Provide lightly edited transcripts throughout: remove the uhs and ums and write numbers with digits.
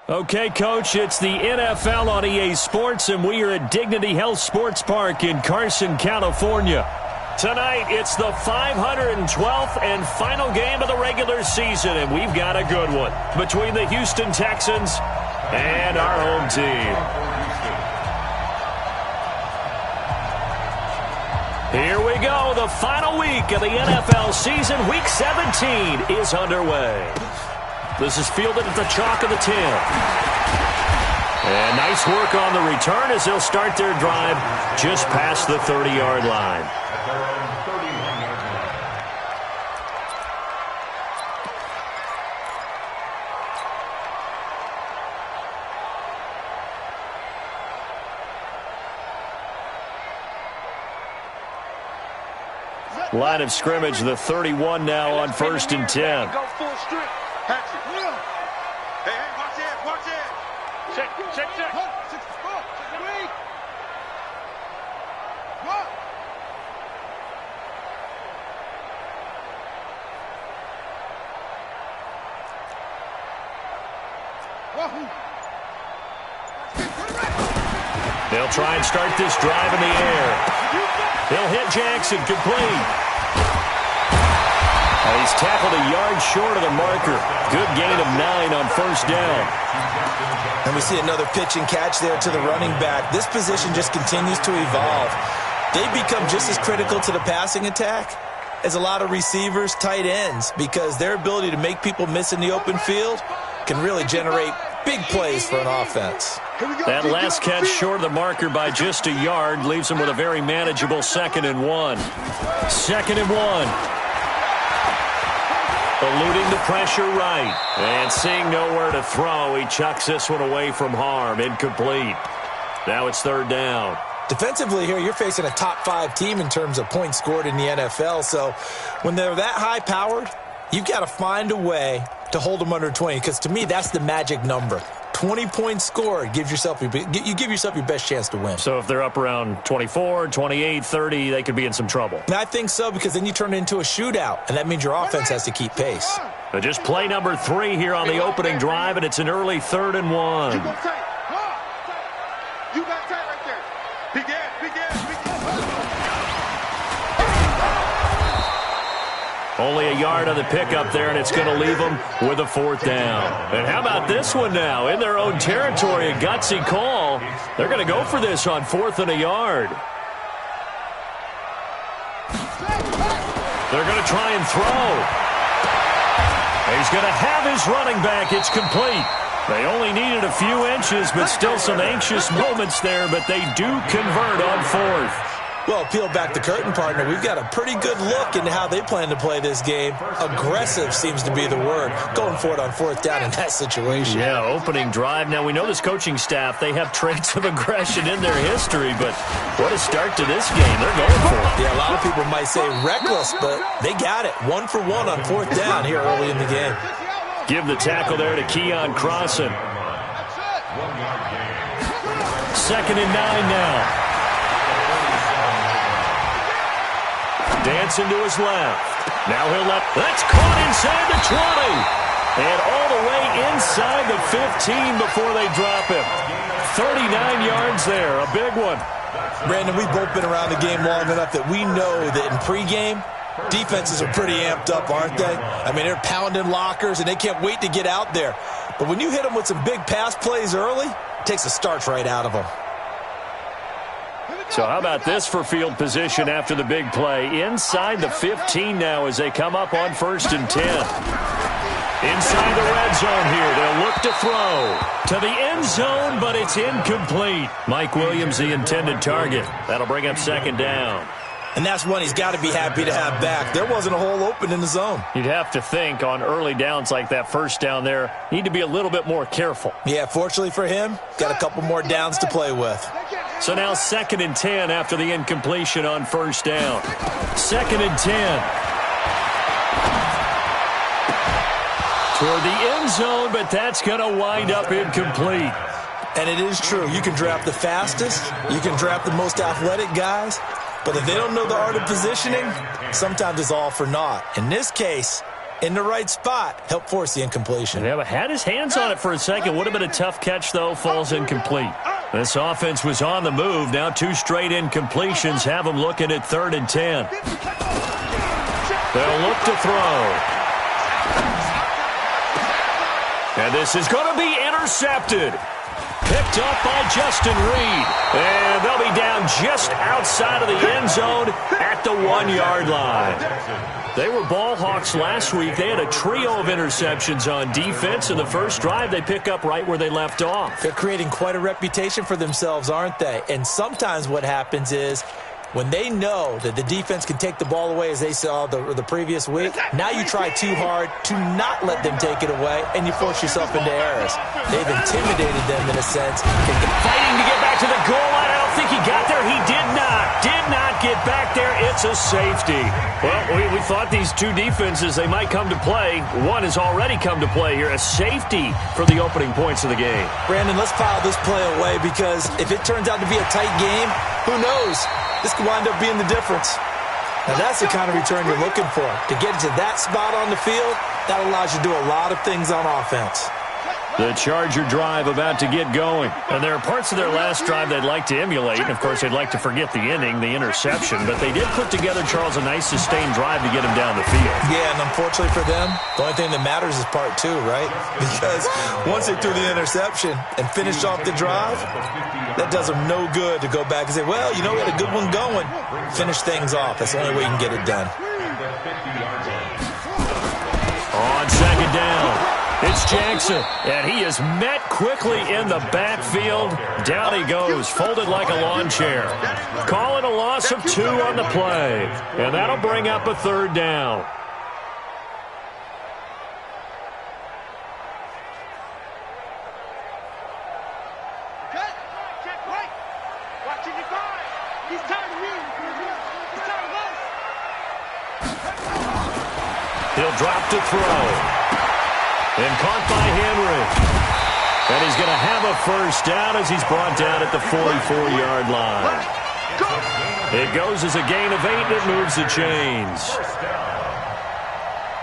Okay, Coach, it's the NFL on EA Sports, and we are at Dignity Health Sports Park in Carson, California. Tonight, it's the 512th and final game of the regular season, and we've got a good one between the Houston Texans and our home team. Here we go. The final week of the NFL season. Week 17 is underway. This is fielded at the chalk of the 10. And nice work on the return as they'll start their drive just past the 30-yard line. Line of scrimmage, the 31 now on 1st and 10. Go full strength. Hey, watch it, watch it. Check. They'll try and start this drive in the air. He'll hit Jackson, complete. He's tackled a yard short of the marker. Good gain of 9 on 1st down. And we see another pitch and catch there to the running back. This position just continues to evolve. They become just as critical to the passing attack as a lot of receivers, tight ends, because their ability to make people miss in the open field can really generate big plays for an offense. That last catch short of the marker by just a yard leaves him with a very manageable 2nd and 1. 2nd and 1. Eluding the pressure right. And seeing nowhere to throw, he chucks this one away from harm. Incomplete. Now it's 3rd down. Defensively here, you're facing a top 5 team in terms of points scored in the NFL. So when they're that high-powered, you've got to find a way to hold them under 20, because to me, that's the magic number. 20 points scored, you give yourself your best chance to win. So if they're up around 24, 28, 30, they could be in some trouble. And I think so, because then you turn it into a shootout, and that means your offense has to keep pace. But just play number 3 here on the opening drive, and it's an early 3rd and 1. You got tight right there. Begin. Only a yard on the pickup there, and it's going to leave them with a 4th down. And how about this one now? In their own territory, a gutsy call. They're going to go for this on 4th and a yard. They're going to try and throw. He's going to have his running back. It's complete. They only needed a few inches, but still some anxious moments there, but they do convert on 4th. Well, peel back the curtain, partner. We've got a pretty good look into how they plan to play this game. Aggressive seems to be the word. Going for it on 4th down in that situation. Yeah, opening drive. Now, we know this coaching staff, they have traits of aggression in their history, but what a start to this game. They're going for it. Yeah, a lot of people might say reckless, but they got it. 1 for 1 on 4th down here early in the game. Give the tackle there to Keon Crossan. 2nd and 9 now. Dancing to his left. Now he'll that's caught inside the 20. And all the way inside the 15 before they drop him. 39 yards there, a big one. Brandon, we've both been around the game long enough that we know that in pregame, defenses are pretty amped up, aren't they? I mean, they're pounding lockers, and they can't wait to get out there. But when you hit them with some big pass plays early, it takes the starch right out of them. So how about this for field position after the big play? Inside the 15 now as they come up on 1st and 10. Inside the red zone here. They'll look to throw to the end zone, but it's incomplete. Mike Williams, the intended target. That'll bring up 2nd down. And that's one he's got to be happy to have back. There wasn't a hole open in the zone. You'd have to think on early downs like that 1st down there, need to be a little bit more careful. Yeah, fortunately for him, got a couple more downs to play with. So now 2nd and 10 after the incompletion on 1st down. 2nd and 10. Toward the end zone, but that's going to wind up incomplete. And it is true. You can draft the fastest. You can draft the most athletic guys. But if they don't know the art of positioning, sometimes it's all for naught. In this case, in the right spot, helped force the incompletion. Yeah, but had his hands on it for a second. Would have been a tough catch, though. Falls incomplete. This offense was on the move. Now 2 straight incompletions have them looking at 3rd and 10. They'll look to throw. And this is going to be intercepted. Picked up by Justin Reed. And they'll be down just outside of the end zone at the 1-yard line. They were ball hawks last week. They had a trio of interceptions on defense. In the first drive, they pick up right where they left off. They're creating quite a reputation for themselves, aren't they? And sometimes what happens is when they know that the defense can take the ball away, as they saw the previous week, now you try too hard to not let them take it away, and you force yourself into errors. They've intimidated them in a sense. Fighting to get back to the goal line. I don't think he got there. He did not. Did not get back there. It's a safety. Well, we thought these two defenses, they might come to play. One has already come to play here. A safety for the opening points of the game. Brandon, let's file this play away because if it turns out to be a tight game, who knows? This could wind up being the difference. Now, that's the kind of return you're looking for. To get to that spot on the field, that allows you to do a lot of things on offense. The Charger drive about to get going. And there are parts of their last drive they'd like to emulate. And, of course, they'd like to forget the inning, the interception. But they did put together, Charles, a nice sustained drive to get him down the field. Yeah, and unfortunately for them, the only thing that matters is part 2, right? Because once they threw the interception and finished off the drive, that does them no good to go back and say, well, you know, we had a good one going. Finish things off. That's the only way you can get it done. On second down, it's Jackson, and he is met quickly in the backfield. Down he goes, folded like a lawn chair. Call it a loss of 2 on the play, and that'll bring up a 3rd down. He'll drop to throw. And caught by Henry. And he's going to have a 1st down as he's brought down at the 44-yard line. It goes as a gain of 8, and it moves the chains.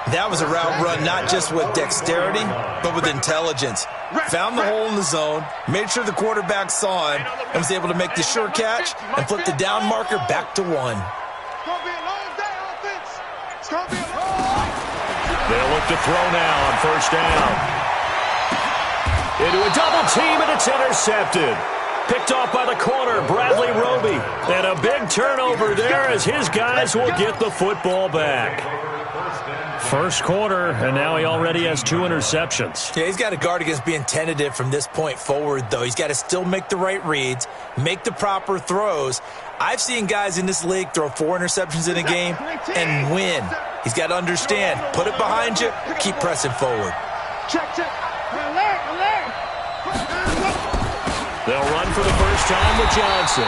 That was a route run not just with dexterity, but with intelligence. Found the hole in the zone, made sure the quarterback saw him, and was able to make the sure catch and flip the down marker back to 1. They'll look to throw now on 1st down. Into a double team, and it's intercepted. Picked off by the corner, Bradley Roby. And a big turnover there as his guys will get the football back. First quarter, and now he already has 2 interceptions. Yeah, he's got to guard against being tentative from this point forward, though. He's got to still make the right reads, make the proper throws. I've seen guys in this league throw 4 interceptions in a game and win. He's got to understand, put it behind you, keep pressing forward. They'll run for the first time with Johnson.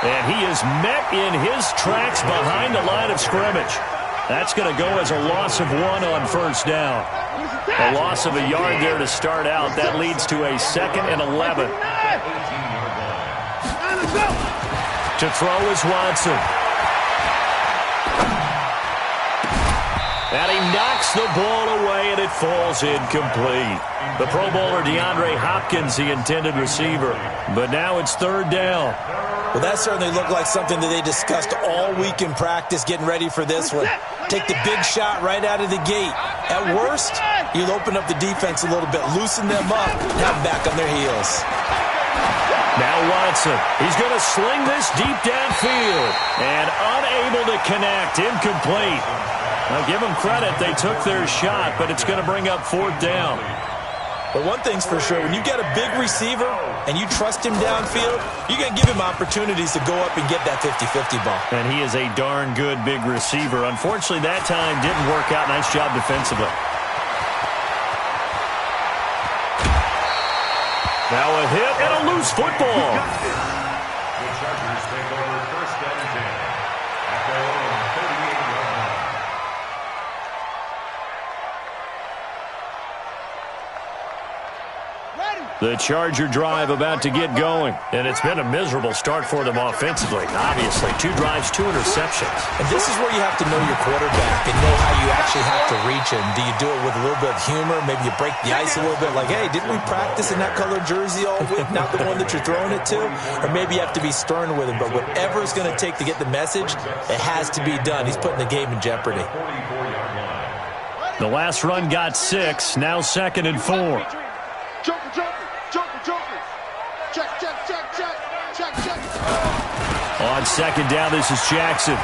And he is met in his tracks behind the line of scrimmage. That's going to go as a loss of 1 on 1st down. A loss of a yard there to start out. That leads to a 2nd and 11. To throw is Watson. And he knocks the ball away, and it falls incomplete. The Pro Bowler DeAndre Hopkins, the intended receiver. But now it's 3rd down. Well, that certainly looked like something that they discussed all week in practice, getting ready for this one. Take the big shot right out of the gate. At worst, you'll open up the defense a little bit, loosen them up, and have them back on their heels. Now Watson, he's going to sling this deep downfield, and unable to connect, incomplete. Now give them credit, they took their shot, but it's going to bring up 4th down. But one thing's for sure, when you got a big receiver and you trust him downfield, you're going to give him opportunities to go up and get that 50-50 ball. And he is a darn good big receiver. Unfortunately, that time didn't work out. Nice job defensively. Now a hit and a loose football. The Chargers take over 1st and 10 at their own 38-yard line. The Charger drive about to get going. And it's been a miserable start for them offensively. Obviously, 2 drives, 2 interceptions. And this is where you have to know your quarterback and know how you actually have to reach mentioned. Do you do it with a little bit of humor? Maybe you break the ice a little bit, like, hey, didn't we practice in that colored jersey all week, not the one that you're throwing it to? Or maybe you have to be stern with him, but whatever it's going to take to get the message, it has to be done. He's putting the game in jeopardy. The last run got 6, now 2nd and 4. On 2nd down, this is Jackson.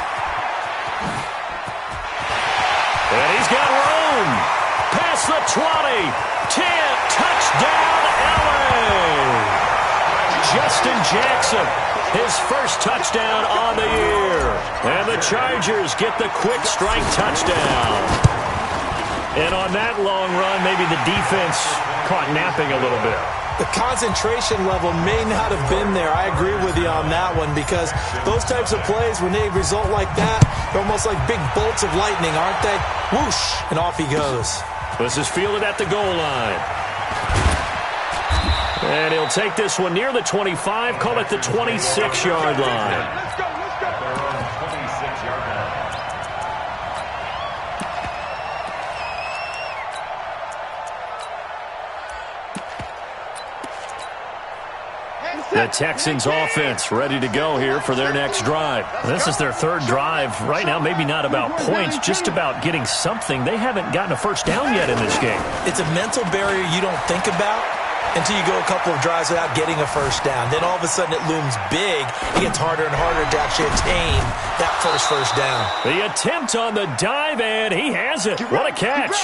And he's got room. Past the 20. 10. Touchdown, LA. Justin Jackson. His first touchdown on the year. And the Chargers get the quick strike touchdown. And on that long run, maybe the defense caught napping a little bit. The concentration level may not have been there. I agree with you on that one, because those types of plays, when they result like that, they're almost like big bolts of lightning, aren't they? Whoosh, and off he goes. This is fielded at the goal line. And he'll take this one near the 25, call it the 26-yard line. Let's go. 26-yard line. The Texans offense ready to go here for their next drive. This is their 3rd drive. Right now, maybe not about points, just about getting something. They haven't gotten a first down yet in this game. It's a mental barrier you don't think about until you go a couple of drives without getting a first down. Then all of a sudden it looms big. It gets harder and harder to actually attain that first down. The attempt on the dive, and he has it. What a catch.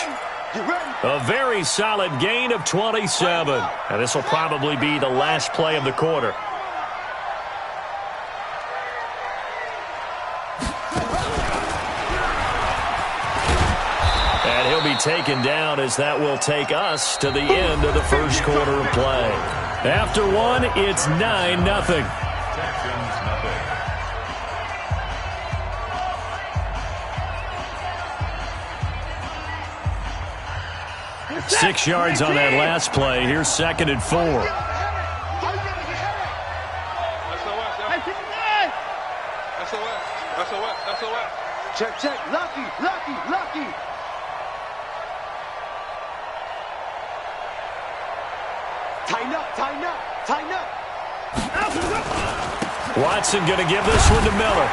A very solid gain of 27. And this will probably be the last play of the quarter. And he'll be taken down, as that will take us to the end of the first quarter of play. After one, it's 9-0. Texans, 6 yards on that last play. Here's 2nd and 4. Check. Lucky. Tighten up. Watson going to give this one to Miller.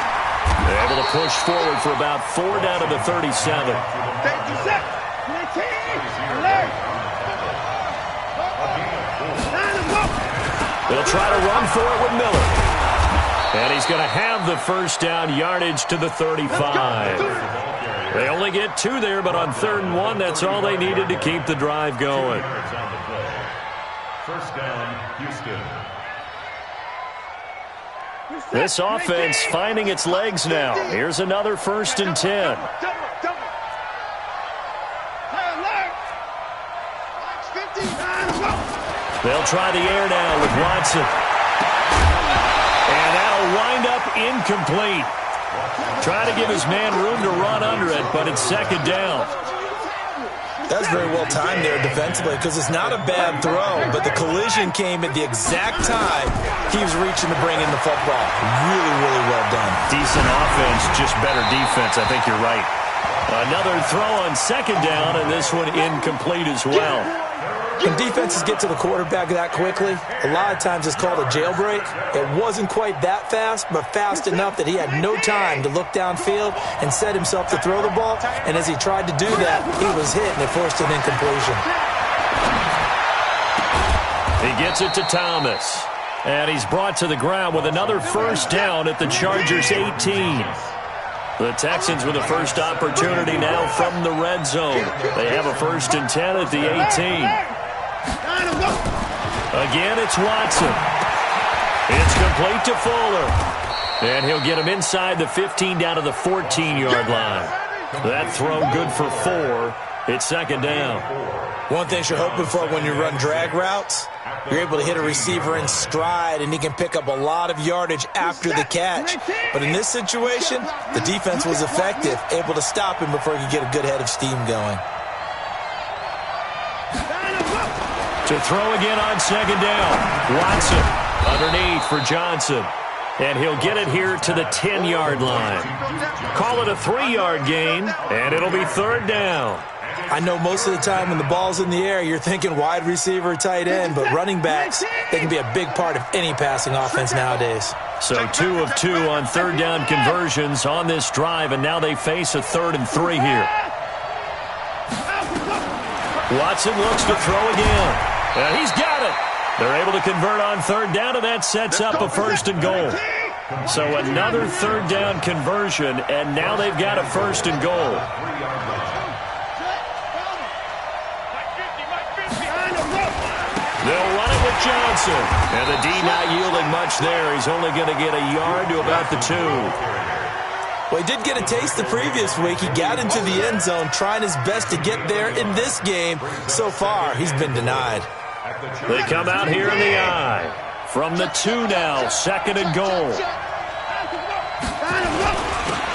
They're able to push forward for about 4 down to the 37. They'll try to run for it with Miller. And he's going to have the first down, yardage to the 35. They only get 2 there, but on 3rd and 1, that's all they needed to keep the drive going. First down, Houston. This offense finding its legs now. Here's another 1st and 10. They'll try the air now with Watson. And that'll wind up incomplete. Try to give his man room to run under it, but it's 2nd down. That's very well timed there defensively, because it's not a bad throw, but the collision came at the exact time he was reaching to bring in the football. Really, really well done. Decent offense, just better defense. I think you're right. Another throw on 2nd down, and this one incomplete as well. When defenses get to the quarterback that quickly, a lot of times it's called a jailbreak. It wasn't quite that fast, but fast enough that he had no time to look downfield and set himself to throw the ball. And as he tried to do that, he was hit, and it forced an incompletion. He gets it to Thomas. And he's brought to the ground with another first down at the Chargers' 18. The Texans with a first opportunity now from the red zone. They have a 1st and 10 at the 18. Again, it's Watson. It's complete to Fuller. And he'll get him inside the 15 down to the 14-yard line. That throw good for 4. It's 2nd down. One thing you're hoping for when you run drag routes, you're able to hit a receiver in stride, and he can pick up a lot of yardage after the catch. But in this situation, the defense was effective, able to stop him before he could get a good head of steam going. To throw again on 2nd down. Watson underneath for Johnson. And he'll get it here to the 10-yard line. Call it a 3-yard gain, and it'll be third down. I know most of the time when the ball's in the air, you're thinking wide receiver, tight end, but running backs, they can be a big part of any passing offense nowadays. So 2 of 2 on third down conversions on this drive, and now they face a 3rd and 3 here. Watson looks to throw again. And he's got it. They're able to convert on third down, and that sets up a 1st and goal. So another third down conversion, and now they've got a 1st and goal. They'll run it with Johnson. And the D not yielding much there. He's only going to get a yard to about the 2. Well, he did get a taste the previous week. He got into the end zone trying his best to get there in this game. So far, he's been denied. They come out here in the eye. From the 2 now, 2nd and goal.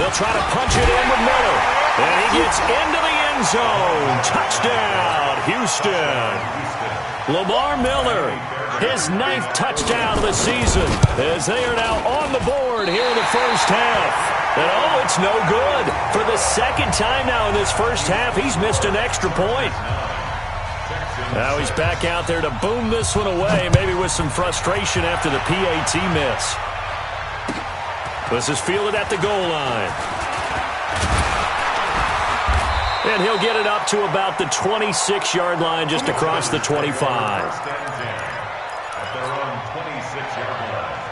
They'll try to punch it in with Miller. And he gets into the end zone. Touchdown, Houston. Lamar Miller, his 9th touchdown of the season, as they are now on the board here in the first half. And oh, it's no good. For the 2nd time now in this first half, he's missed an extra point. Now he's back out there to boom this one away, maybe with some frustration after the PAT miss. This is fielded at the goal line. And he'll get it up to about the 26-yard line, just across the 25. At their own 26-yard line.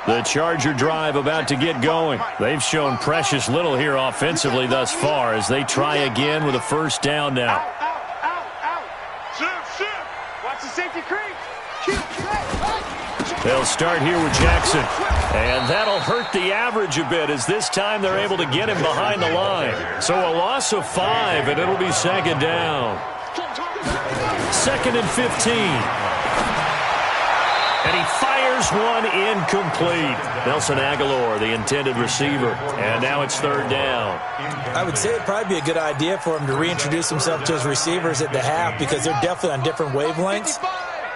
The Charger drive about to get going. They've shown precious little here offensively thus far as they try again with a 1st down now. Out. Shift. Watch the safety creep. They'll start here with Jackson. And that'll hurt the average a bit as this time they're able to get him behind the line. So a loss of 5, and it'll be 2nd down. 2nd and 15. And he fires one incomplete. Nelson Aguilar, the intended receiver. And now it's 3rd down. I would say it'd probably be a good idea for him to reintroduce himself to his receivers at the half because they're definitely on different wavelengths.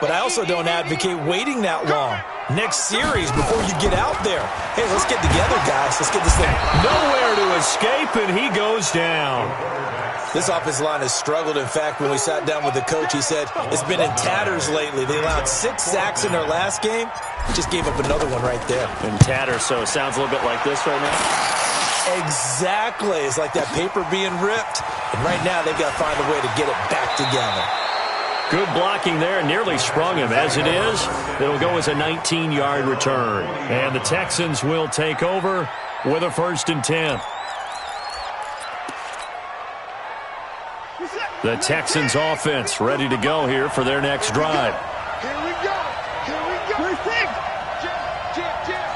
But I also don't advocate waiting that long. Next series before you get out there. Hey, let's get together, guys. Let's get this thing. Nowhere to escape, and he goes down. This offensive line has struggled. In fact, when we sat down with the coach, he said it's been in tatters lately. They allowed 6 sacks in their last game. Just gave up another one right there. In tatters, so it sounds a little bit like this right now. Exactly. It's like that paper being ripped. And right now, they've got to find a way to get it back together. Good blocking there, nearly sprung him. As it is, it'll go as a 19-yard return. And the Texans will take over with a 1st and 10. The Texans offense ready to go here for their next drive. Here we go. First thing. Jam.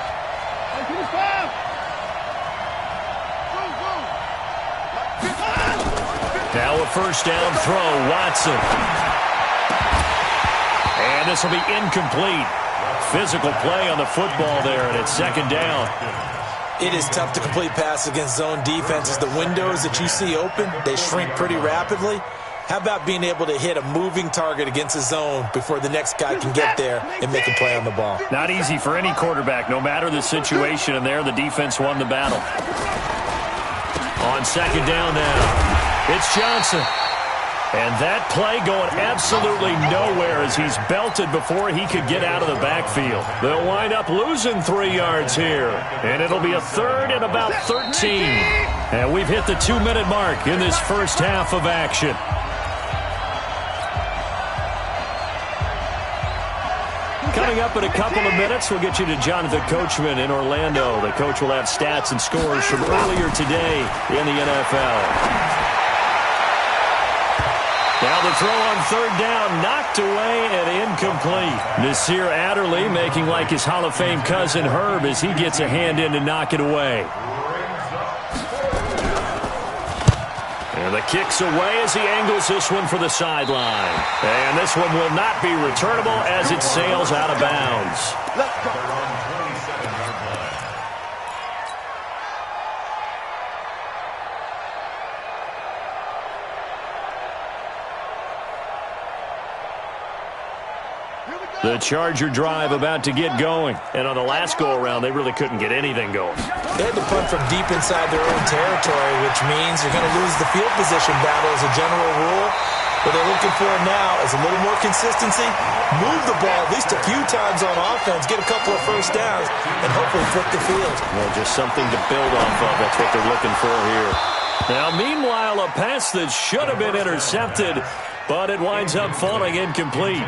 Now a 1st down throw, Watson. And this will be incomplete. Physical play on the football there, and it's 2nd down. It is tough to complete pass against zone defenses. The windows that you see open, they shrink pretty rapidly. How about being able to hit a moving target against a zone before the next guy can get there and make a play on the ball? Not easy for any quarterback, no matter the situation, and there the defense won the battle. On 2nd down now, it's Johnson. And that play going absolutely nowhere as he's belted before he could get out of the backfield. They'll wind up losing 3 yards here. And it'll be a 3rd and about 13. And we've hit the 2-minute mark in this first half of action. Coming up in a couple of minutes, we'll get you to Jonathan Coachman in Orlando. The coach will have stats and scores from earlier today in the NFL. Now the throw on 3rd down, knocked away and incomplete. Nasir Adderley making like his Hall of Fame cousin Herb as he gets a hand in to knock it away. And the kick's away as he angles this one for the sideline. And this one will not be returnable as it sails out of bounds. Let's go. The Charger drive about to get going. And on the last go-around, they really couldn't get anything going. They had to punt from deep inside their own territory, which means you're going to lose the field position battle as a general rule. What they're looking for now is a little more consistency, move the ball at least a few times on offense, get a couple of first downs, and hopefully flip the field. Well, just something to build off of. That's what they're looking for here. Now, meanwhile, a pass that should have been intercepted, but it winds up falling incomplete.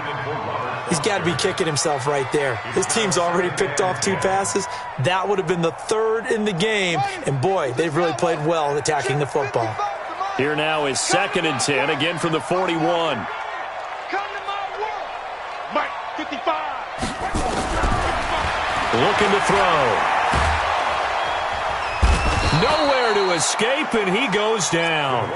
He's got to be kicking himself right there. His team's already picked off 2 passes. That would have been the 3rd in the game. And, boy, they've really played well attacking the football. Here now is 2nd and 10, again from the 41. Come to my world. Mike, 55. Looking to throw. Nowhere to escape, and he goes down.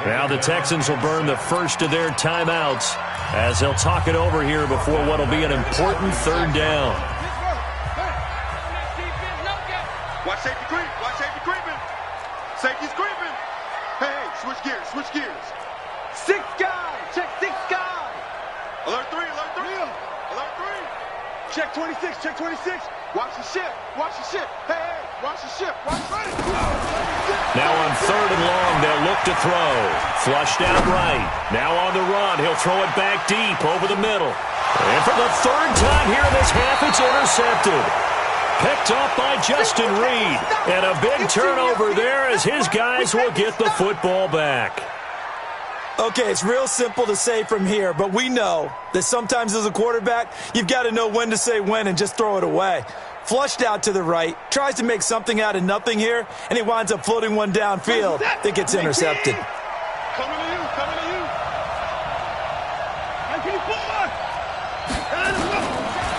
Now the Texans will burn the first of their timeouts as they'll talk it over here before what will be an important 3rd down. Watch safety creep. Watch safety creeping. Safety's creeping. Hey, switch gears. Switch gears. 6 guys. Check 6 guys. Alert 3. Alert 3. Alert 3. Check 26. Check 26. Watch the ship. Watch the ship. Hey, watch the ship. Watch it. Now on 3rd and long, they'll look to throw. Flushed out right. Now on the run. He'll throw it back deep over the middle. And for the 3rd time here in this half, it's intercepted. Picked up by Justin Reed. And a big turnover there as his guys will get the football back. Okay, it's real simple to say from here, but we know that sometimes as a quarterback, you've got to know when to say when and just throw it away. Flushed out to the right, tries to make something out of nothing here, and he winds up floating one downfield that gets intercepted. Coming to you. Coming to you.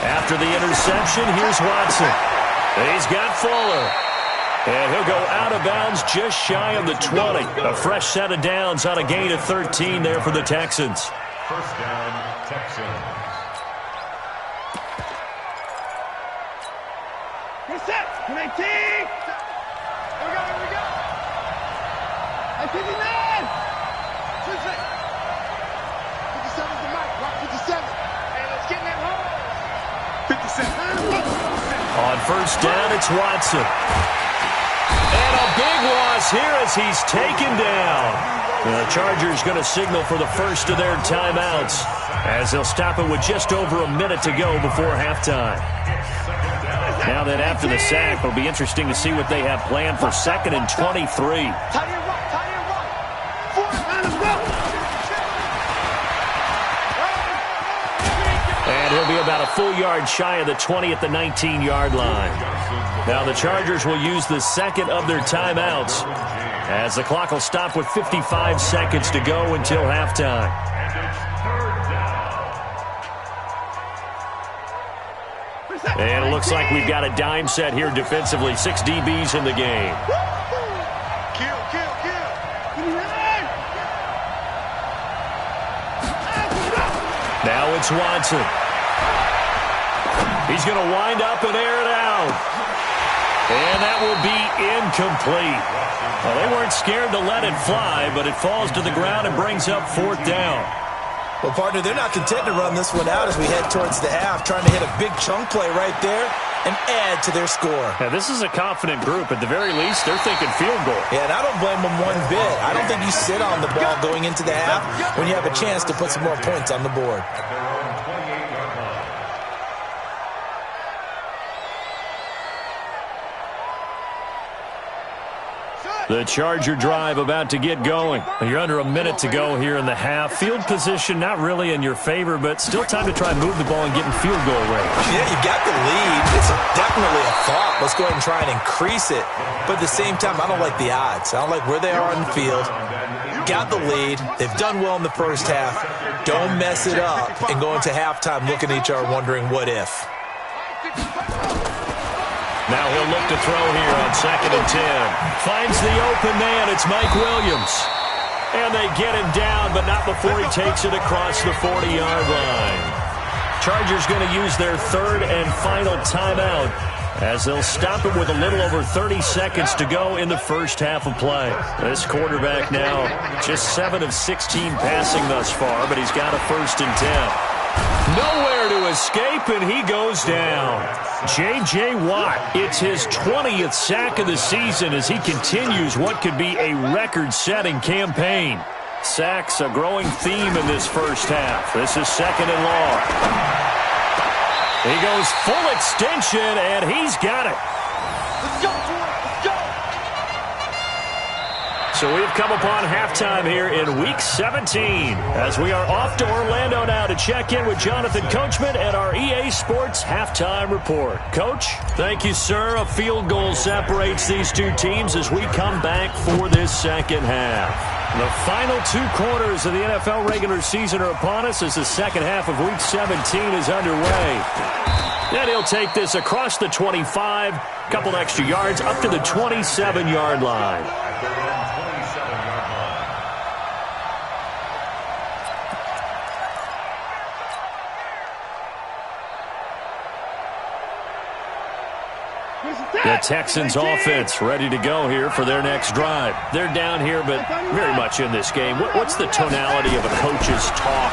After the interception, here's Watson. He's got Fuller. And he'll go out of bounds just shy of the 20. A fresh set of downs on a gain of 13 there for the Texans. First down, Texans. Get set. 19. Here we go. Here we go. 59. Switch it. 57's the mic. Rock 57. Hey, let's get in that hole. 57. On first down, it's Watson. And a big loss here as he's taken down. The Chargers going to signal for the first of their timeouts as they'll stop it with just over a minute to go before halftime. Now that after the sack, it'll be interesting to see what they have planned for 2nd and 23. And he'll be about a full yard shy of the 20 at the 19-yard line. Now the Chargers will use the 2nd of their timeouts as the clock will stop with 55 seconds to go until halftime. And it looks like we've got a dime set here defensively. 6 DBs in the game. Kill. Now it's Watson. He's going to wind up and air it out. And that will be incomplete. Well, they weren't scared to let it fly, but it falls to the ground and brings up 4th down. Well, partner, they're not content to run this one out as we head towards the half, trying to hit a big chunk play right there and add to their score. Now, this is a confident group. At the very least, they're thinking field goal. Yeah, and I don't blame them one bit. I don't think you sit on the ball going into the half when you have a chance to put some more points on the board. At their own 28-yard line. The Charger drive about to get going. You're under a minute to go here in the half. Field position not really in your favor, but still time to try and move the ball and get in field goal range. Yeah, you got the lead. It's definitely a thought. Let's go ahead and try and increase it. But at the same time, I don't like the odds. I don't like where they are on the field. Got the lead. They've done well in the first half. Don't mess it up and go into halftime looking at each other wondering what if. Now he'll look to throw here on 2nd and 10. Finds the open man. It's Mike Williams. And they get him down, but not before he takes it across the 40-yard line. Chargers going to use their 3rd and final timeout as they'll stop it with a little over 30 seconds to go in the first half of play. This quarterback now just 7 of 16 passing thus far, but he's got a 1st and 10. Nowhere to escape, and he goes down. J.J. Watt, it's his 20th sack of the season as he continues what could be a record-setting campaign. Sacks a growing theme in this first half. This is 2nd and long. He goes full extension, and he's got it. Let's go, let's go. So we've come upon halftime here in Week 17 as we are off to Orlando now to check in with Jonathan Coachman and our EA Sports Halftime Report. Coach? Thank you, sir. A field goal separates these two teams as we come back for this second half. The final 2 quarters of the NFL regular season are upon us as the second half of Week 17 is underway. Then he'll take this across the 25, couple extra yards up to the 27-yard line. The Texans offense ready to go here for their next drive. They're down here, but very much in this game. What's the tonality of a coach's talk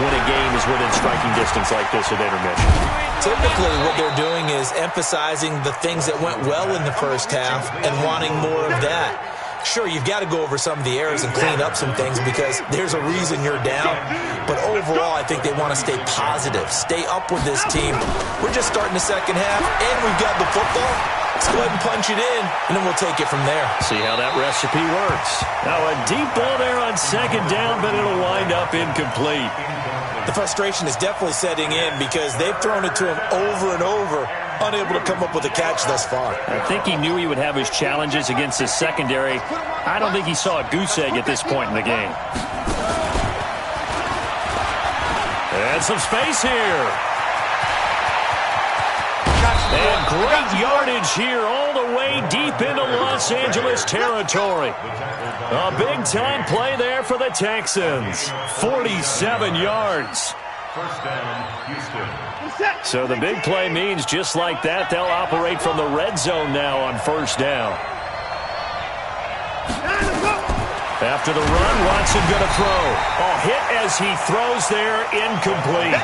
when a game is within striking distance like this at intermission? Typically, what they're doing is emphasizing the things that went well in the first half and wanting more of that. Sure, you've got to go over some of the errors and clean up some things because there's a reason you're down. But overall, I think they want to stay positive, stay up with this team. We're just starting the second half, and we've got the football. Let's go ahead and punch it in, and then we'll take it from there. See how that recipe works. Now a deep ball there on 2nd down, but it'll wind up incomplete. The frustration is definitely setting in because they've thrown it to him over and over, unable to come up with a catch thus far. I think he knew he would have his challenges against his secondary. I don't think he saw a goose egg at this point in the game. And some space here. And great yardage here all the way deep into Los Angeles territory. A big-time play there for the Texans. 47 yards. First down, Houston. So the big play means just like that, they'll operate from the red zone now on 1st down. After the run, Watson going to throw. A hit as he throws there, incomplete.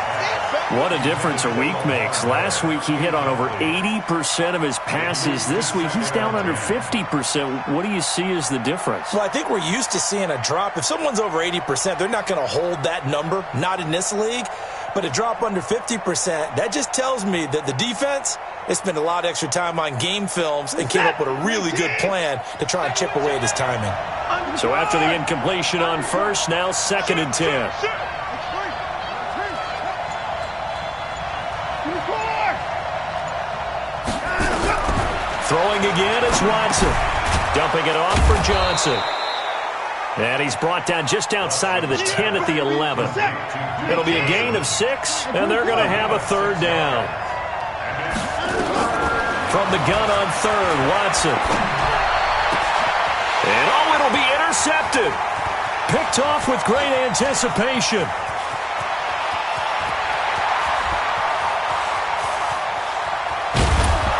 What a difference a week makes. Last week he hit on over 80% of his passes. This week he's down under 50%. What do you see as the difference? Well, I think we're used to seeing a drop. If someone's over 80%, they're not going to hold that number, not in this league. But a drop under 50%, that just tells me that the defense has spent a lot of extra time on game films and came up with a really good plan to try and chip away at his timing. So after the incompletion on 1st, now 2nd and 10. Throwing again is Watson. Dumping it off for Johnson. And he's brought down just outside of the 10 at the 11. It'll be a gain of 6, and they're going to have a 3rd down. From the gun on 3rd, Watson. And it'll be intercepted. Picked off with great anticipation.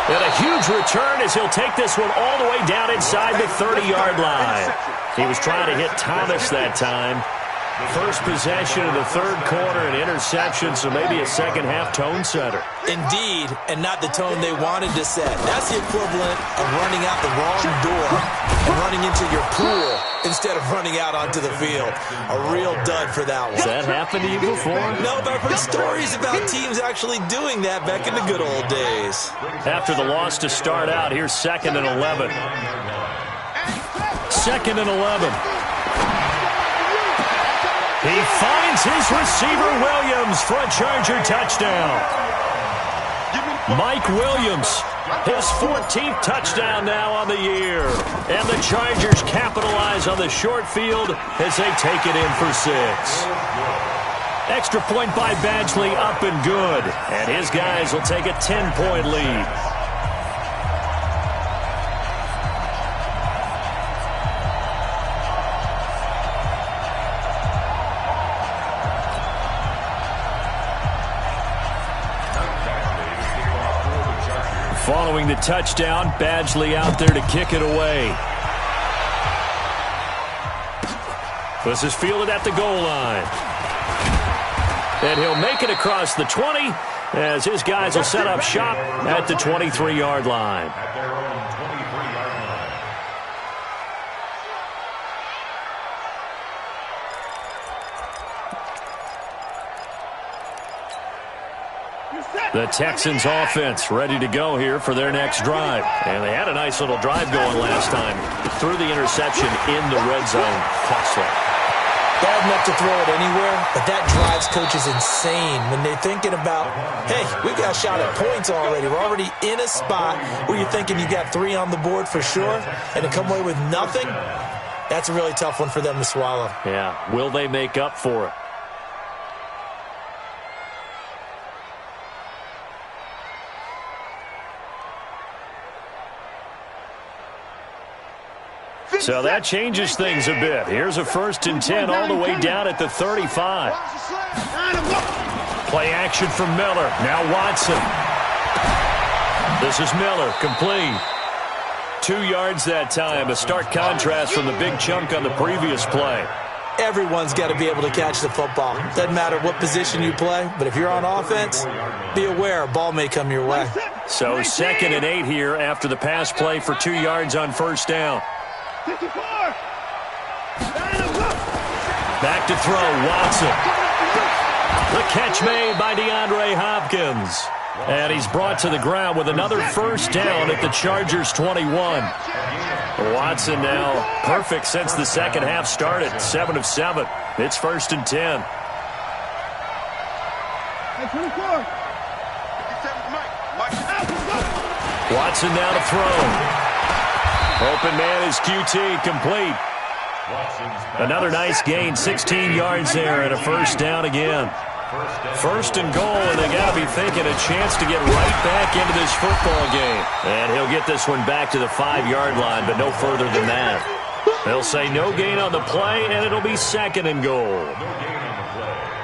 And a huge return as he'll take this one all the way down inside the 30-yard line. He was trying to hit Thomas that time. First possession of the 3rd quarter, an interception, so maybe a second-half tone setter. Indeed, and not the tone they wanted to set. That's the equivalent of running out the wrong door and running into your pool instead of running out onto the field. A real dud for that one. Has that happened to you before? No, but I've heard stories about teams actually doing that back in the good old days. After the loss to start out, here's 2nd and 11. 2nd and 11. He finds his receiver, Williams, for a Charger touchdown. Mike Williams, his 14th touchdown now on the year. And the Chargers capitalize on the short field as they take it in for 6. Extra point by Badgley, up and good. And his guys will take a 10-point lead. Following the touchdown, Badgley out there to kick it away. This is fielded at the goal line. And he'll make it across the 20 as his guys will set up shop at the 23-yard line. At their own 23-yard line. The Texans offense ready to go here for their next drive. And they had a nice little drive going last time. Threw the interception in the red zone. Costly. Bad enough to throw it anywhere, but that drives coaches insane when they're thinking about, hey, we've got a shot at points already. We're already in a spot where you're thinking you got 3 on the board for sure, and to come away with nothing, that's a really tough one for them to swallow. Yeah, will they make up for it? So that changes things a bit. Here's a 1st and 10 all the way down at the 35. Play action from Miller. Now Watson. This is Miller, complete. 2 yards that time, a stark contrast from the big chunk on the previous play. Everyone's got to be able to catch the football. Doesn't matter what position you play, but if you're on offense, be aware a ball may come your way. So 2nd and 8 here after the pass play for 2 yards on 1st down. Back to throw, Watson. The catch made by DeAndre Hopkins. And he's brought to the ground with another 1st down at the Chargers' 21. Watson now perfect since the second half started, 7 of 7. It's 1st and 10. Watson now to throw. Open man is QT, complete. Another nice gain, 16 yards there and a 1st down again. 1st and goal, and they got to be thinking a chance to get right back into this football game. And he'll get this one back to the 5-yard line, but no further than that. They'll say no gain on the play, and it'll be 2nd and goal.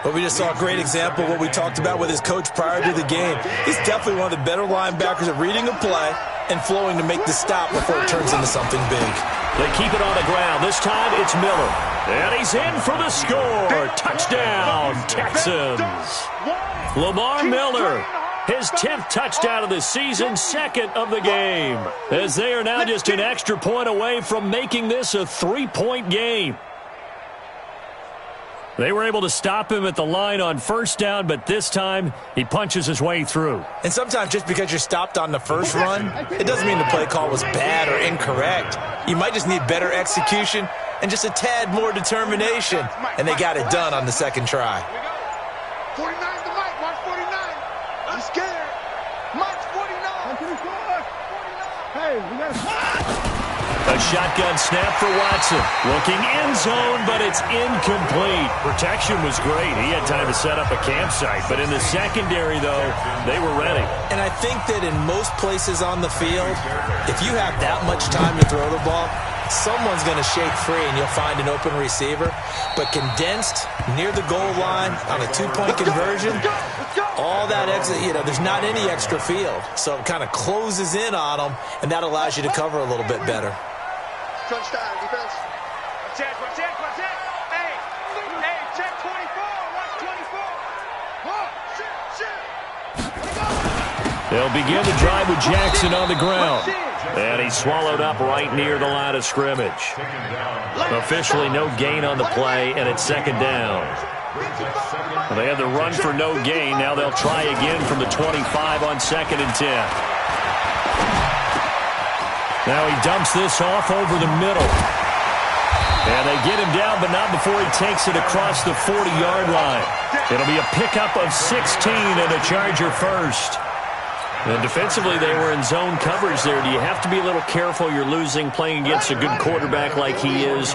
But we just saw a great example of what we talked about with his coach prior to the game. He's definitely one of the better linebackers at reading a play and flowing to make the stop before it turns into something big. They keep it on the ground. This time it's Miller. And he's in for the score. Touchdown, Texans. Lamar Miller, his 10th touchdown of the season, 2nd of the game. As they are now just an extra point away from making this a 3-point game. They were able to stop him at the line on 1st down, but this time he punches his way through. And sometimes just because you're stopped on the first run, it doesn't mean the play call was bad or incorrect. You might just need better execution and just a tad more determination. And they got it done on the 2nd try. 49 to Mike. March 49. I'm scared. March 49. Hey, we got a A shotgun snap for Watson. Looking end zone, but it's incomplete. Protection was great. He had time to set up a campsite. But in the secondary, though, they were ready. And I think that in most places on the field, if you have that much time to throw the ball, someone's going to shake free and you'll find an open receiver. But condensed near the goal line on a 2-point conversion, all that extra, there's not any extra field. So it kind of closes in on them, and that allows you to cover a little bit better. crunch time, defense. Watch it. Hey, check 24. Watch 24. Oh, shit. They'll begin the drive with Jackson on the ground. And he's swallowed up right near the line of scrimmage. Officially no gain on the play, and it's 2nd down. Well, they had the run for no gain. Now they'll try again from the 25 on 2nd and 10. Now he dumps this off over the middle. And they get him down, but not before he takes it across the 40-yard line. It'll be a pickup of 16 and a Charger first. And defensively, they were in zone coverage there. Do you have to be a little careful you're losing playing against a good quarterback like he is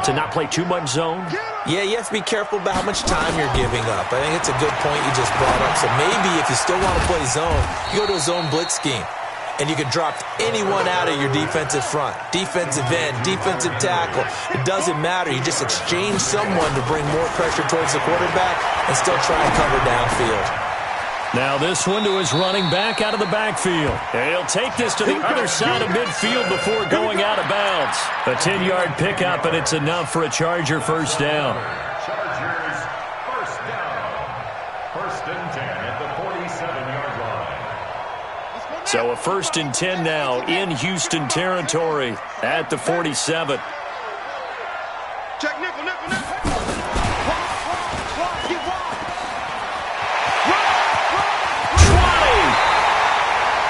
to not play too much zone? Yeah, you have to be careful about how much time you're giving up. I think it's a good point you just brought up. So maybe if you still want to play zone, you go to a zone blitz scheme. And you can drop anyone out of your defensive front. Defensive end, defensive tackle. It doesn't matter. You just exchange someone to bring more pressure towards the quarterback and still try and cover downfield. Now this one to his running back out of the backfield. And he'll take this to the other side of midfield before going out of bounds. A 10-yard pickup, and it's enough for a Charger first down. Chargers first down. So a 1st and 10 now in Houston territory at the 47. Check nickel, nickel, nickel.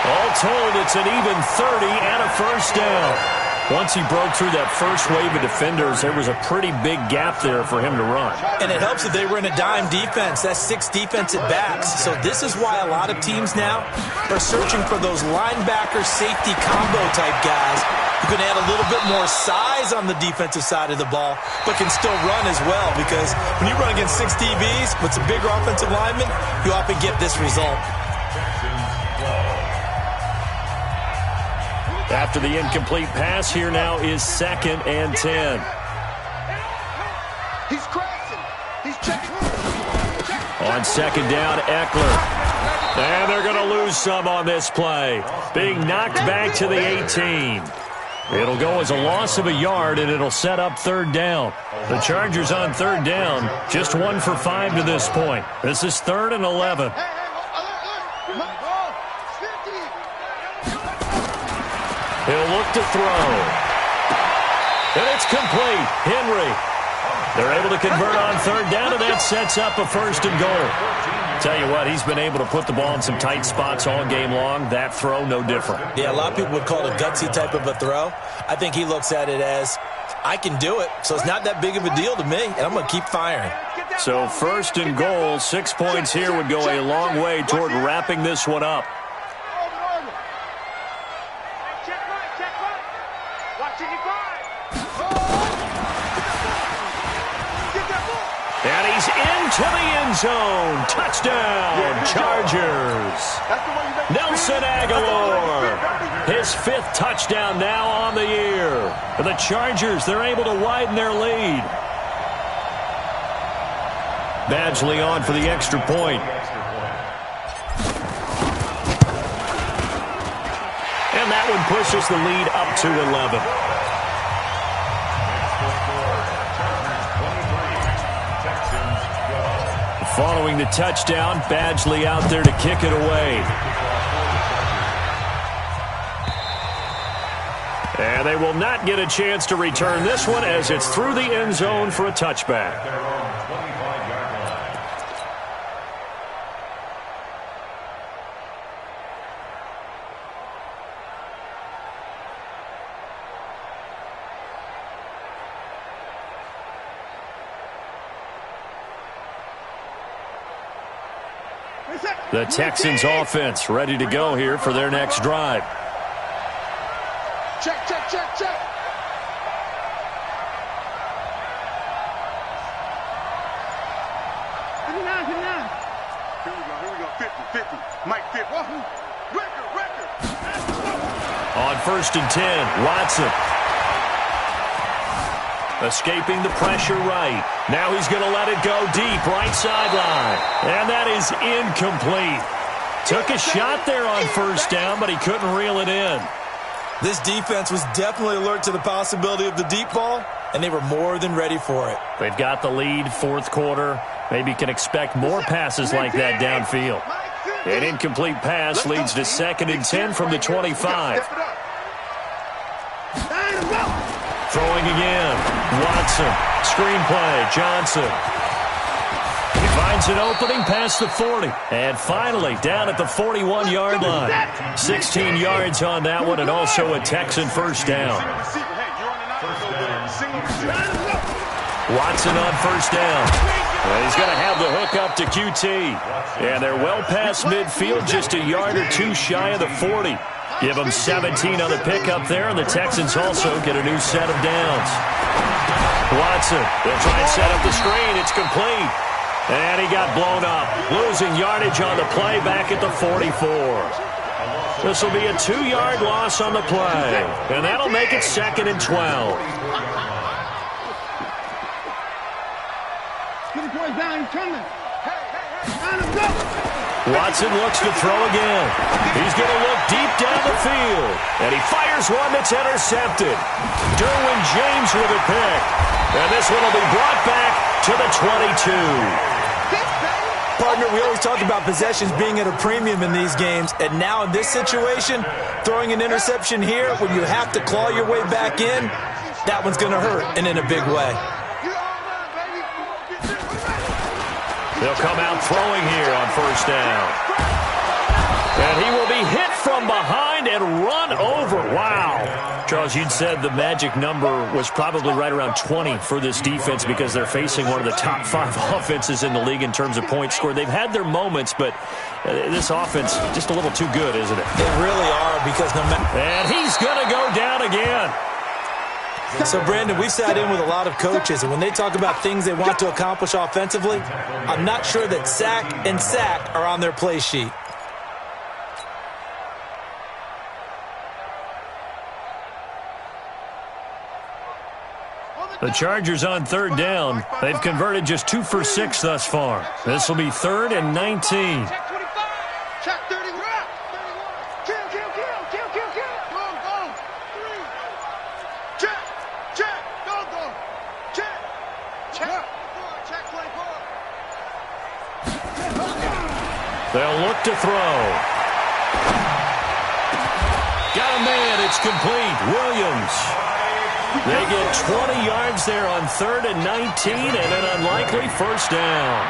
All told, it's an even 30 and a first down. Once he broke through that first wave of defenders, there was a pretty big gap there for him to run. And it helps that they were in a dime defense. That's 6 defensive backs. So this is why a lot of teams now are searching for those linebacker safety combo type guys who can add a little bit more size on the defensive side of the ball, but can still run as well. Because when you run against 6 DBs with some bigger offensive linemen, you often get this result. After the incomplete pass, here now is 2nd and 10. He's crashing. He's checking. On 2nd down, Eckler. And they're going to lose some on this play. Being knocked back to the 18. It'll go as a loss of a yard, and it'll set up 3rd down. The Chargers on 3rd down, just 1 for 5 to this point. This is 3rd and 11. He'll look to throw. And it's complete. Henry. They're able to convert on 3rd down, and that sets up a 1st and goal. Tell you what, he's been able to put the ball in some tight spots all game long. That throw, no different. Yeah, a lot of people would call it a gutsy type of a throw. I think he looks at it as, I can do it, so it's not that big of a deal to me, and I'm going to keep firing. So 1st and goal, 6 points here would go a long way toward wrapping this one up. And he's into the end zone. Touchdown, Chargers. Nelson Agholor, his 5th touchdown now on the year. For the Chargers, they're able to widen their lead. Badgley on for the extra point. And that one pushes the lead up to 11. Following the touchdown, Badgley out there to kick it away. And they will not get a chance to return this one as it's through the end zone for a touchback. The Texans offense ready to go here for their next drive. Check, check, check, check. Here we go. 50. Mike 50. Record. On 1st and 10, Watson. Escaping the pressure right. Now he's going to let it go deep, right sideline. And that is incomplete. Took a shot there on 1st down, but he couldn't reel it in. This defense was definitely alert to the possibility of the deep ball, and they were more than ready for it. They've got the lead, 4th quarter. Maybe can expect more passes like that downfield. An incomplete pass leads to 2nd and 10 from the 25. Throwing again. Watson. Screenplay. Johnson. He finds an opening past the 40. And finally down at the 41-yard line. 16 yards on that one, and also a Texan 1st down. Watson on 1st down. And he's going to have the hook up to QT. And they're well past midfield, just a yard or two shy of the 40. Give them 17 on the pickup there, and the Texans also get a new set of downs. Watson, they'll try and set up the screen. It's complete. And he got blown up. Losing yardage on the play back at the 44. This will be a 2-yard loss on the play. And that'll make it 2nd and 12. Get the boys down. He's coming. Watson looks to throw again. He's going to look deep down the field. And he fires one that's intercepted. Derwin James with a pick. And this one will be brought back to the 22. partner, we always talk about possessions being at a premium in these games, and now in this situation, throwing an interception here when you have to claw your way back in, that one's going to hurt, and in a big way. They'll come out throwing here on first down. And he will be hit from behind and run over. Wow. Charles, you'd said the magic number was probably right around 20 for this defense because they're facing one of the top 5 offenses in the league in terms of points scored. They've had their moments, but this offense just a little too good, isn't it? They really are because no matter... And he's going to go down again. So, Brandon, we've sat in with a lot of coaches, and when they talk about things they want to accomplish offensively, I'm not sure that sack and sack are on their play sheet. The Chargers on third down. They've converted just 2 for 6 thus far. This will be 3rd and 19. Check 25. Check 31. 31. Kill. Go. 3. Check. Go. Check. Check 24. They'll look to throw. Got a man. It's complete. Williams. They get 20 yards there on 3rd and 19 and an unlikely first down.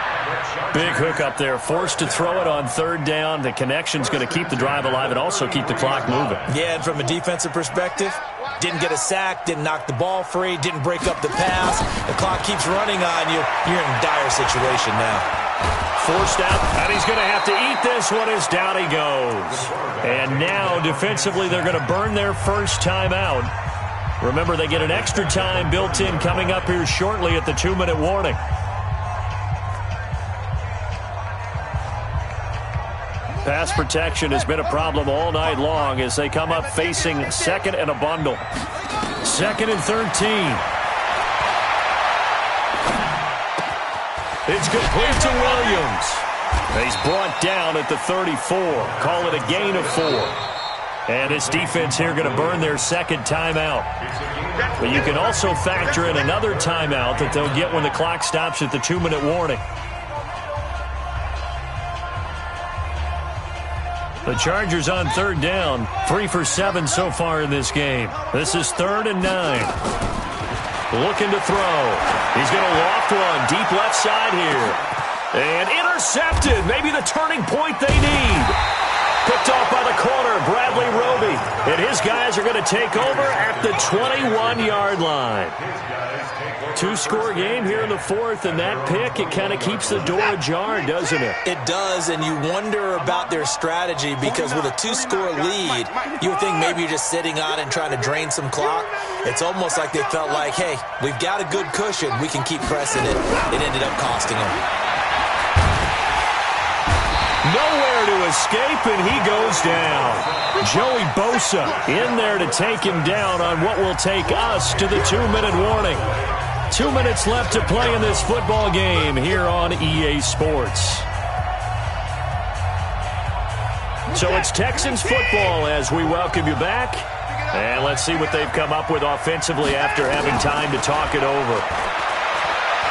Big hook up there. Forced to throw it on 3rd down. The connection's going to keep the drive alive and also keep the clock moving. Yeah, and from a defensive perspective, didn't get a sack, didn't knock the ball free, didn't break up the pass. The clock keeps running on you. You're in a dire situation now. Forced out, and he's going to have to eat this one as down he goes. And now, defensively, they're going to burn their first timeout. Remember, they get an extra time built in coming up here shortly at the 2-minute warning. Pass protection has been a problem all night long as they come up facing 2nd and a bundle. 2nd and 13. It's complete to Williams. He's brought down at the 34. Call it a gain of 4. And this defense here going to burn their second timeout. But you can also factor in another timeout that they'll get when the clock stops at the 2-minute warning. The Chargers on 3rd down, 3 for 7 so far in this game. This is 3rd and 9. Looking to throw. He's going to loft one deep left side here. And intercepted. Maybe the turning point they need. Picked off by the corner, Bradley Roby. And his guys are going to take over at the 21-yard line. 2-score game here in the 4th, and that pick, it kind of keeps the door ajar, doesn't it? It does, and you wonder about their strategy because with a 2-score lead, you would think maybe you're just sitting on and trying to drain some clock. It's almost like they felt like, hey, we've got a good cushion. We can keep pressing it. It ended up costing them. Nowhere to escape, and he goes down. Joey Bosa in there to take him down on what will take us to the 2-minute warning. 2 minutes left to play in this football game here on EA Sports. So it's Texans football as we welcome you back. And let's see what they've come up with offensively after having time to talk it over.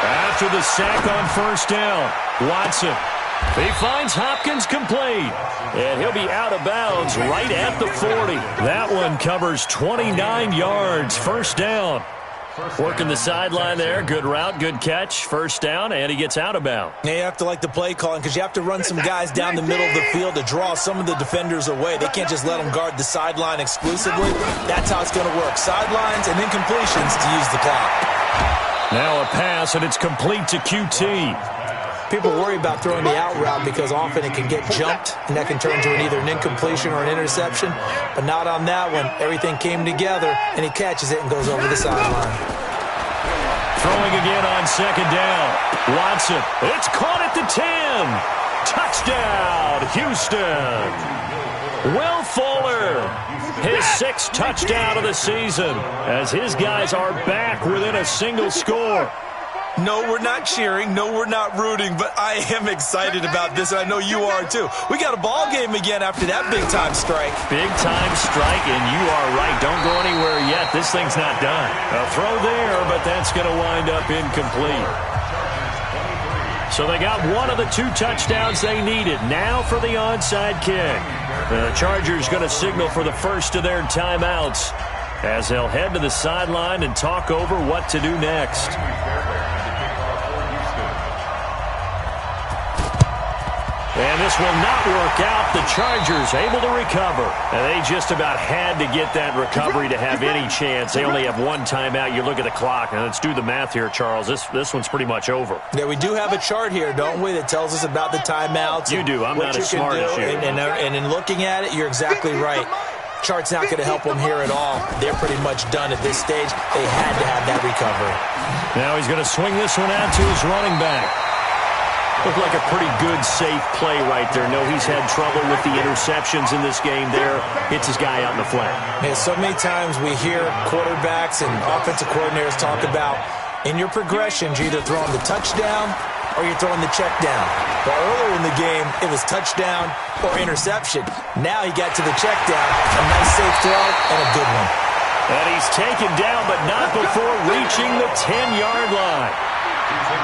After the sack on first down, Watson. He finds Hopkins complete, and he'll be out of bounds right at the 40. That one covers 29 yards, first down. Working the sideline there, good route, good catch, first down, and he gets out of bounds. Yeah, you have to like the play calling because you have to run some guys down the middle of the field to draw some of the defenders away. They can't just let them guard the sideline exclusively. That's how it's going to work. Sidelines and then completions to use the clock. Now a pass, and it's complete to QT. People worry about throwing the out route because often it can get jumped, and that can turn to either an incompletion or an interception. But not on that one. Everything came together, and he catches it and goes over the sideline. Throwing again on second down. Watson. It's caught at the 10. Touchdown, Houston. Will Fuller, his 6th touchdown of the season, as his guys are back within a single score. No, we're not cheering. No, we're not rooting, but I am excited about this, and I know you are too. We got a ball game again after that big-time strike. Big-time strike, and you are right. Don't go anywhere yet. This thing's not done. A throw there, but that's going to wind up incomplete. So they got one of the 2 touchdowns they needed. Now for the onside kick. The Chargers going to signal for the first of their timeouts as they'll head to the sideline and talk over what to do next. And this will not work out. The Chargers able to recover. And they just about had to get that recovery to have any chance. They only have 1 timeout. You look at the clock. And let's do the math here, Charles. This one's pretty much over. Yeah, we do have a chart here, don't we, that tells us about the timeouts. You do. I'm not as smart as you. And in looking at it, you're exactly right. Chart's not going to help them here at all. They're pretty much done at this stage. They had to have that recovery. Now he's going to swing this one out to his running back. Looked like a pretty good, safe play right there. No, he's had trouble with the interceptions in this game there. Hits his guy out in the flat. Yeah, so many times we hear quarterbacks and offensive coordinators talk about in your progressions, you're either throwing the touchdown or you're throwing the check down. But earlier in the game, it was touchdown or interception. Now he got to the check down. A nice safe throw and a good one. And he's taken down, but not before reaching the 10-yard line.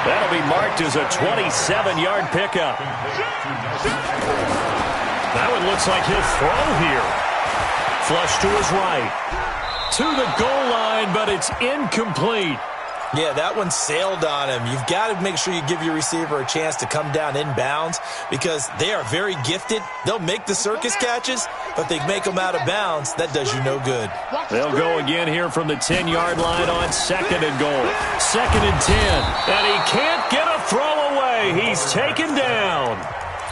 That'll be marked as a 27-yard pickup. That one looks like he'll throw here. Flush to his right. To the goal line, but it's incomplete. Yeah, that one sailed on him. You've got to make sure you give your receiver a chance to come down inbounds because they are very gifted. They'll make the circus catches, but they make them out of bounds. That does you no good. They'll go again here from the 10-yard line on 2nd and goal. 2nd and 10. And he can't get a throw away. He's taken down.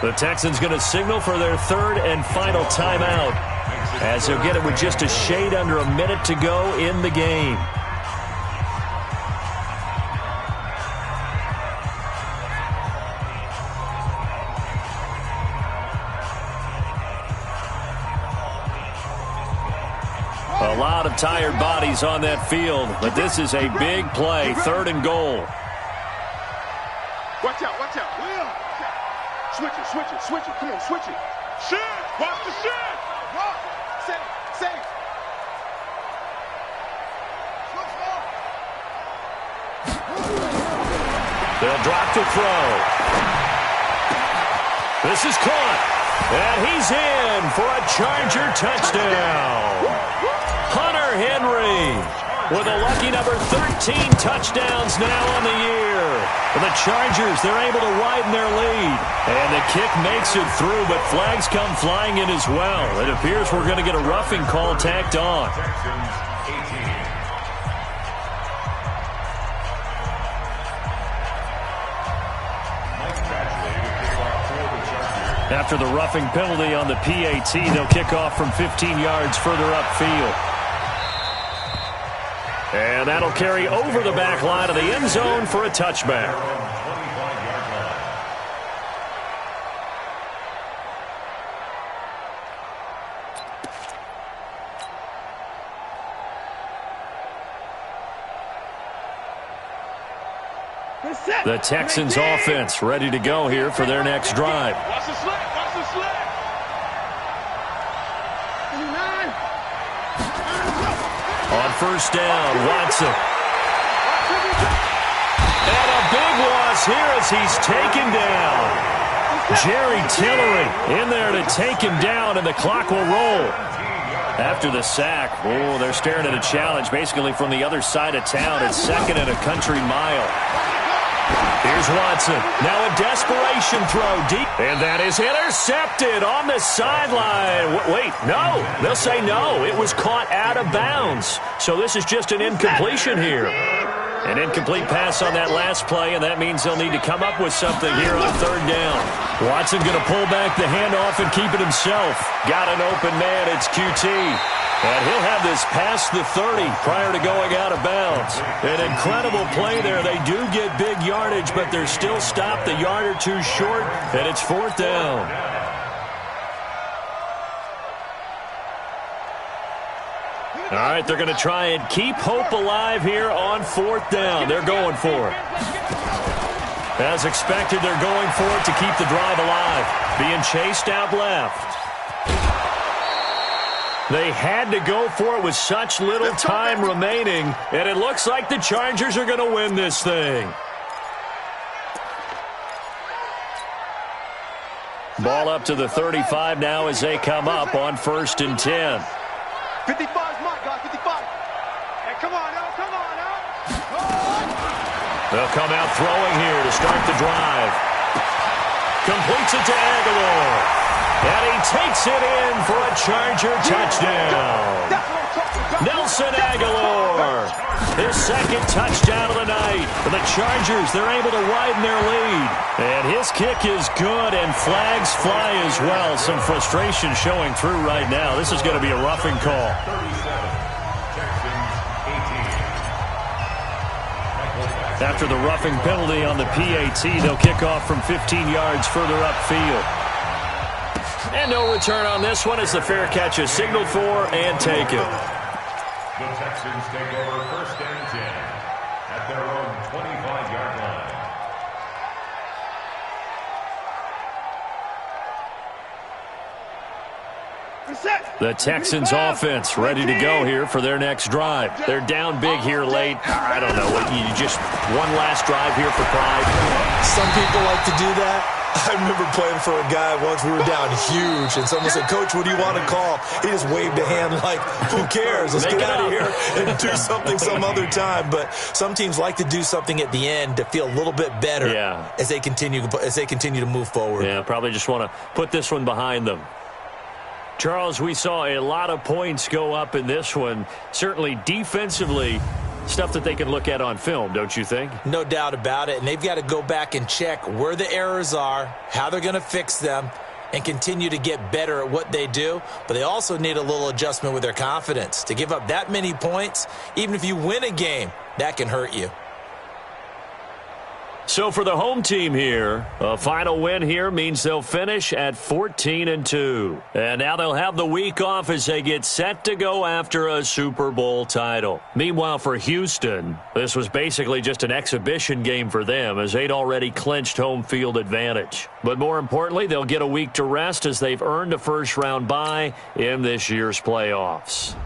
The Texans going to signal for their 3rd and final timeout as they'll get it with just a shade under a minute to go in the game. A lot of tired bodies on that field, but this is a big play. 3rd and goal. Watch out, watch out. Switch it, switch it, switch it. Come on, switch it. Shit! Watch the shit! Rock! Safe, safe. They'll drop to throw. This is caught. And he's in for a Charger touchdown. Hunter Henry with a lucky number 13 touchdowns now on the year. For the Chargers, they're able to widen their lead. And the kick makes it through, but flags come flying in as well. It appears we're going to get a roughing call tacked on. After the roughing penalty on the PAT, they'll kick off from 15 yards further upfield. And that'll carry over the back line of the end zone for a touchback. The Texans offense ready to go here for their next drive. Watch the slant, watch the slant. On 1st down, Watson. And a big loss here as he's taken down. Jerry Tillery in there to take him down, and the clock will roll. After the sack, oh, they're staring at a challenge basically from the other side of town. It's 2nd and a country mile. Here's Watson. Now a desperation throw deep. And that is intercepted on the sideline. Wait, no. They'll say no. It was caught out of bounds. So this is just an incompletion here. An incomplete pass on that last play, and that means they'll need to come up with something here on 3rd down. Watson going to pull back the handoff and keep it himself. Got an open man. It's QT. And he'll have this past the 30 prior to going out of bounds. An incredible play there. They do get big yardage, but they're still stopped a yard or two short, and it's 4th down. All right, they're going to try and keep hope alive here on 4th down. They're going for it. As expected, they're going for it to keep the drive alive. Being chased out left. They had to go for it with such little time remaining, and it looks like the Chargers are going to win this thing. Ball up to the 35 now as they come up on 1st and 10. 55 is mine, guys. 55. Hey, come on now. Come on now. They'll come out throwing here to start the drive. Completes it to Aguilar. And he takes it in for a Charger touchdown. Nelson Aguilar, his second touchdown of the night. For the Chargers, they're able to widen their lead. And his kick is good, and flags fly as well. Some frustration showing through right now. This is going to be a roughing call. 37, Texans 18. After the roughing penalty on the PAT, they'll kick off from 15 yards further upfield. And no return on this one as the fair catch is signaled for and taken. The Texans take over 1st and 10 at their own 25-yard line. The Texans offense ready to go here for their next drive. They're down big here late. I don't know. You just one last drive here for pride. Some people like to do that. I remember playing for a guy once. We were down huge, and someone said, "Coach, what do you want to call?" He just waved a hand like, "Who cares? Let's get out of here and do something some other time." But some teams like to do something at the end to feel a little bit better as they continue to move forward. Yeah, probably just want to put this one behind them. Charles, we saw a lot of points go up in this one. Certainly defensively, stuff that they can look at on film, don't you think? No doubt about it. And they've got to go back and check where the errors are, how they're going to fix them, and continue to get better at what they do. But they also need a little adjustment with their confidence. To give up that many points, even if you win a game, that can hurt you. So for the home team here, a final win here means they'll finish at 14-2. And now they'll have the week off as they get set to go after a Super Bowl title. Meanwhile, for Houston, this was basically just an exhibition game for them as they'd already clinched home field advantage. But more importantly, they'll get a week to rest as they've earned a first-round bye in this year's playoffs.